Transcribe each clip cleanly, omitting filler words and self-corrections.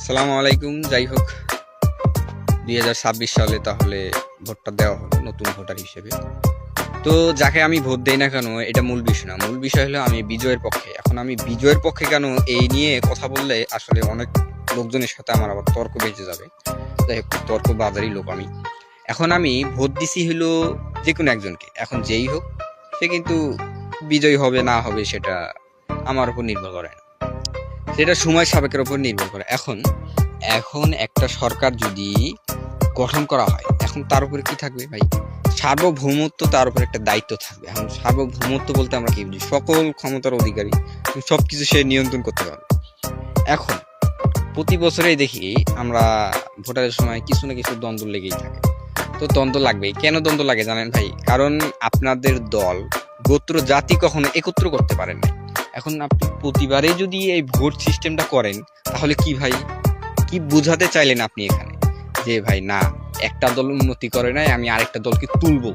আসসালামু আলাইকুম। যাই হোক, 2026 সালে তাহলে ভোটটা দেওয়া হলো নতুন ভোটার হিসেবে। তো যাকে আমি ভোট দেই না কেন এটা মূল বিষয় না। মূল বিষয় হলো আমি বিজয়ের পক্ষে। এখন আমি বিজয়ের পক্ষে কেন এই নিয়ে কথা বললে আসলে অনেক লোকজনের সাথে আমার আবার তর্ক বেঁচে যাবে। যাই হোক, তর্ক বাজারই লোক আমি। এখন আমি ভোট দিছি হলো যে কোনো একজনকে, এখন যেই হোক সে কিন্তু বিজয়ী হবে না হবে সেটা আমার উপর নির্ভর করে না, সেটা সময় সাপেক্ষের উপর নির্ভর করে। এখন এখন একটা সরকার যদি গঠন করা হয়, এখন তার উপরে কি থাকবে ভাই? সার্বভৌমত্ব, তার উপর একটা দায়িত্ব থাকবে। এখন সার্বভৌমত্ব বলতে আমরা কি বুঝি? সকল ক্ষমতার অধিকারী, সবকিছু সে নিয়ন্ত্রণ করতে পারবে। এখন প্রতি বছরেই দেখি আমরা ভোটারের সময় কিছু না কিছু দ্বন্দ্ব লেগেই থাকে। তো দ্বন্দ্ব লাগবেই। কেন দ্বন্দ্ব লাগে জানেন ভাই? কারণ আপনাদের দল গোত্র জাতি কখনো একত্র করতে পারেন না। এখন আপনি প্রতিবারে যদি এই ভোট সিস্টেমটা করেন, তাহলে কি ভাই, কি বুঝাতে চাইলেন আপনি এখানে? যে ভাই না, একটা দল উন্নতি করে নাই, আমি আরেকটা দলকে তুলবো,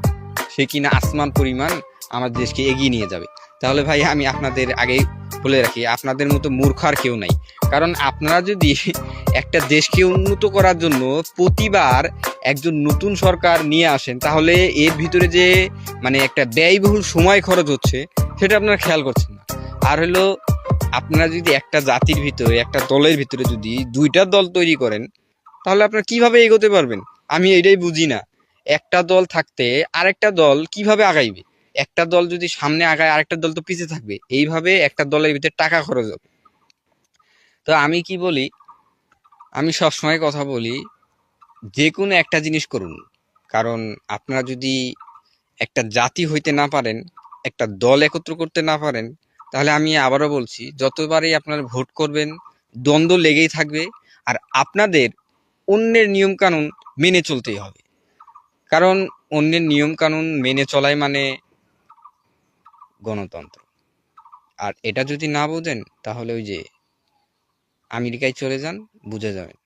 সে কিনা আসমান পরিমাণ আমার দেশকে এগিয়ে নিয়ে যাবে। তাহলে ভাই আমি আপনাদের আগে বলে রাখি, আপনাদের মতো মূর্খ আর কেউ নাই। কারণ আপনারা যদি একটা দেশকে উন্নত করার জন্য প্রতিবার একজন নতুন সরকার নিয়ে আসেন, তাহলে এর ভিতরে যে মানে একটা ব্যয়বহুল সময় খরচ হচ্ছে, সেটা আপনারা খেয়াল করছেন না। আর হলো, আপনারা যদি একটা জাতির ভিতরে, একটা দলের ভিতরে যদি দুইটা দল তৈরি করেন, তাহলে আপনারা কিভাবে এগোতে পারবেন? আমি এটাই বুঝি না। একটা দল থাকতে আরেকটা দল কিভাবে আগাইবে? একটা দল যদি সামনে আগায়, আরেকটা দল তো পিছিয়ে থাকবে। এইভাবে একটা দলের ভিতরে টাকা খরচ হবে। তো আমি কি বলি, আমি সবসময় কথা বলি, যে কোনো একটা জিনিস করুন। কারণ আপনারা যদি একটা জাতি হইতে না পারেন, একটা দল একত্র করতে না পারেন, তাহলে আমি আবারও বলছি, যতবারই আপনারা ভোট করবেন দ্বন্দ্ব লেগেই থাকবে। আর আপনাদের অন্যের নিয়ম কানুন মেনে চলতেই হবে। কারণ অন্যের নিয়ম কানুন মেনে চলাই মানে গণতন্ত্র। আর এটা যদি না বোঝেন, তাহলে ওই যে আমেরিকায় চলে যান, বুঝে যাবেন।